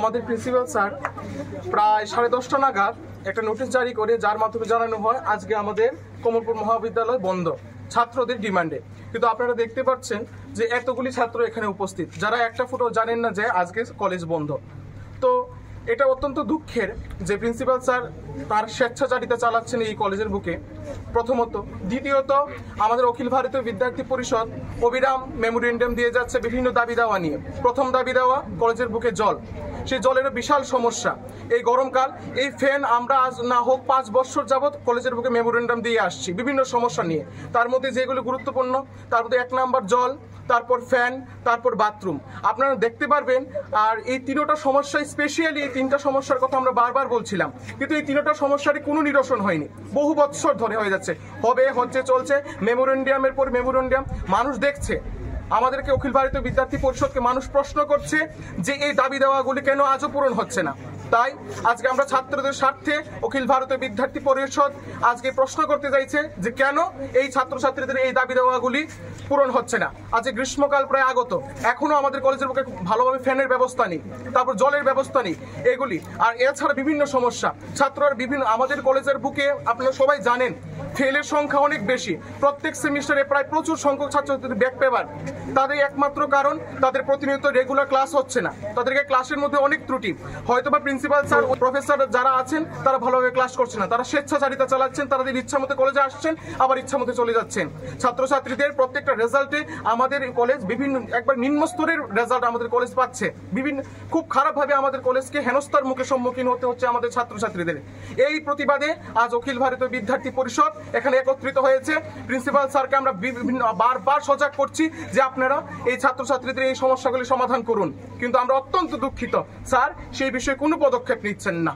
আমাদের principal sir প্রায় 10:30টা নাগাদ একটা নোটিশ জারি করে, যার মাধ্যমে জানানো হয় আজকে আমাদের কমলপুর মহাবিদ্যালয় বন্ধ ছাত্রদের ডিমান্ডে। কিন্তু আপনারা দেখতে পাচ্ছেন যে এতগুলি ছাত্র এখানে উপস্থিত, যারা একটা ফুটও জানেন না যে আজকে কলেজ বন্ধ। তো এটা অত্যন্ত দুঃখের যে প্রিন্সিপাল স্যার তার স্বেচ্ছাচারিতা চালাচ্ছেন এই কলেজের বুকে, প্রথমত। দ্বিতীয়ত, আমাদের অখিল ভারতীয় বিদ্যার্থী পরিষদ অবিরাম মেমোরেন্ডাম দিয়ে যাচ্ছে বিভিন্ন দাবি দাওয়া নিয়ে। প্রথম দাবি দেওয়া, কলেজের বুকে জল। সেই জলেরও বিশাল সমস্যা। এই গরমকাল, এই ফ্যান আমরা আজ না হোক 5 বছর যাবৎ কলেজের বুকে মেমোরেন্ডাম দিয়ে আসছি বিভিন্ন সমস্যা নিয়ে। তার মধ্যে যেগুলো গুরুত্বপূর্ণ, তার মধ্যে 1 নাম্বার জল, তারপর ফ্যান, তারপর বাথরুম। আপনারা দেখতে পারবেন। আর এই 3টা সমস্যা, স্পেশালি এই 3টা সমস্যার কথা আমরা বারবার বলছিলাম, কিন্তু এই 3টা সমস্যারই কোনো নিরসন হয়নি। বহু বছর ধরে হয়ে যাচ্ছে, হচ্ছে চলছে মেমোরেন্ডামের পর মেমোরেন্ডাম। মানুষ দেখছে, আমাদেরকে অখিল ভারতীয় বিদ্যার্থী পরিষদকে মানুষ প্রশ্ন করছে যে এই দাবি দেওয়াগুলি কেন আজও পূরণ হচ্ছে না। তাই আজকে আমরা ছাত্রদের স্বার্থে অখিল ভারতীয় বিদ্যার্থী পরিষদ আজকে প্রশ্ন করতে চাইছে যে কেন এই ছাত্রছাত্রীদের এই দাবি দেওয়াগুলি পূরণ হচ্ছে না। আজকে গ্রীষ্মকাল প্রায় আগত, এখনো আমাদের কলেজের বুকে ভালোভাবে ফ্যানের ব্যবস্থা নেই, তারপর জলের ব্যবস্থা নেই, এগুলি। আর এছাড়া বিভিন্ন সমস্যা, ছাত্ররা বিভিন্ন, আমাদের কলেজের বুকে আপনারা সবাই জানেন ফেলের সংখ্যা অনেক বেশি। প্রত্যেক সেমিস্টারে প্রায় প্রচুর সংখ্যক ছাত্রছাত্রীদের ব্যাক পেপার। তাদের একমাত্র কারণ তাদের প্রতিনিয়ত রেগুলার ক্লাস হচ্ছে না, তাদেরকে ক্লাসের মধ্যে অনেক ত্রুটি। হয়তোবা প্রিন্সিপাল স্যার, প্রফেসর যারা আছেন তারা ভালোভাবে ক্লাস করছে না, তারা স্বেচ্ছাচারিতা চালাচ্ছেন, তাদের ইচ্ছা মতো কলেজে আসছেন, আবার ইচ্ছা মতো চলে যাচ্ছেন। ছাত্রছাত্রীদের প্রত্যেকটা রেজাল্টে আমাদের কলেজ বিভিন্ন একবার নিম্ন স্তরের রেজাল্ট আমাদের কলেজ পাচ্ছে। বিভিন্ন খুব খারাপভাবে আমাদের কলেজকে হেনস্থার মুখে সম্মুখীন হতে হচ্ছে আমাদের ছাত্রছাত্রীদের। এই প্রতিবাদে আজ অখিল ভারতীয় বিদ্যার্থী পরিষদ এখানে একত্রিত হয়েছে। প্রিন্সিপাল স্যারকে আমরা বিভিন্ন বারবার সজাগ করছি যে আপনারা এই ছাত্রছাত্রীদের এই সমস্যাগুলি সমাধান করুন, কিন্তু আমরা অত্যন্ত দুঃখিত স্যার সেই বিষয়ে কোনো পদক্ষেপ নিচ্ছেন না।